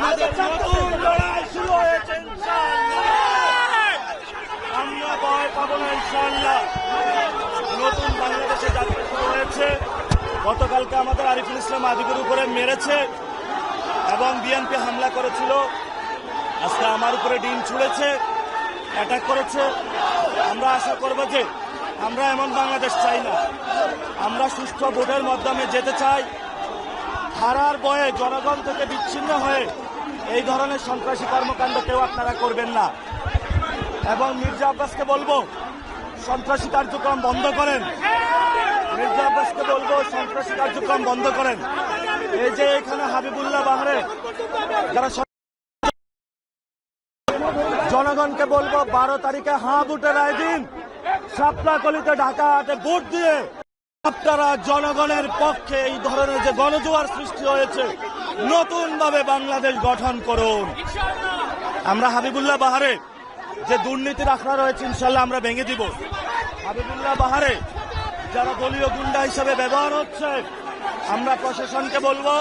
আমাদের নতুন লড়াই শুরু হয়েছে আমরা ভয় পাবো না ইনশাআল্লাহ। নতুন বাংলাদেশে যাত্রা শুরু হয়েছে। গতকালকে আমাদের আরিফুল ইসলাম আদিবের উপরে মেরেছে এবং বিএনপি হামলা করেছিল। আজকে আমার উপরে ডিম ছুঁড়েছে, অ্যাটাক করেছে। আমরা আশা করব যে আমরা এমন বাংলাদেশ চাই না। আমরা সুষ্ঠু ভোটের মাধ্যমে যেতে চাই। হারার ভয়ে জনগণ থেকে বিচ্ছিন্ন হয়ে এই ধরনের সন্ত্রাসী কর্মকাণ্ড কেউ আপনারা করবেন না। এবং মির্জা আব্বাসকে বলবো সন্ত্রাসী কার্যক্রম বন্ধ করেন। মির্জা আব্বাসকে বলবো সন্ত্রাসী কার্যক্রম বন্ধ করেন। এই যে এখানে হাবিবুল্লাহ বাহারে যারা জনগণকে বলবো 12 তারিখে হাঁ ভোটের রায় দিন। শাপলাকলিতে ঢাকা হাটে ভোট দিয়ে আপনারা জনগণের পক্ষে এই ধরনের যে গণজোয়ার সৃষ্টি হয়েছে নতুন ভাবে বাংলাদেশ গঠন করুন। আমরা হাবিবুল্লাহ বাহারে যে দুর্নীতির আখড়া রয়েছে ইনশাল্লাহ আমরা ভেঙে দিব। হাবিবুল্লাহ বাহারে যারা দলীয় গুন্ডা হিসেবে ব্যবহার হচ্ছে আমরা প্রশাসনকে বলবো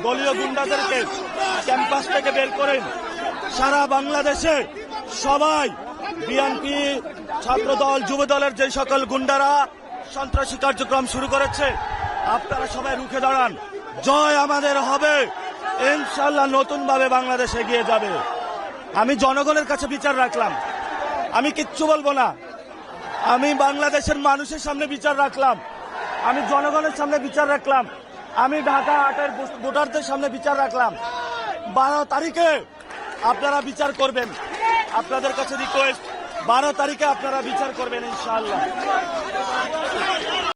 দলীয় গুন্ডাদেরকে ক্যাম্পাস থেকে বের করেন। সারা বাংলাদেশে সবাই বিএনপি, ছাত্রদল, যুবদলের যে সকল গুন্ডারা সন্ত্রাসী কার্যক্রম শুরু করেছে আপনারা সবাই রুখে দাঁড়ান। জয় আমাদের হবে ইনশাআল্লাহ। নতুন ভাবে বাংলাদেশ এগিয়ে যাবে। আমি জনগণের কাছে বিচার রাখলাম, আমি কিচ্ছু বলবো না। আমি বাংলাদেশের মানুষের সামনে বিচার রাখলাম, আমি জনগণের সামনে বিচার রাখলাম, আমি ঢাকা হাটের ভোটারদের সামনে বিচার রাখলাম। 12 তারিখে আপনারা বিচার করবেন। আপনাদের কাছে রিকোয়েস্ট 12 তারিখে আপনারা বিচার করবেন ইনশাআল্লাহ।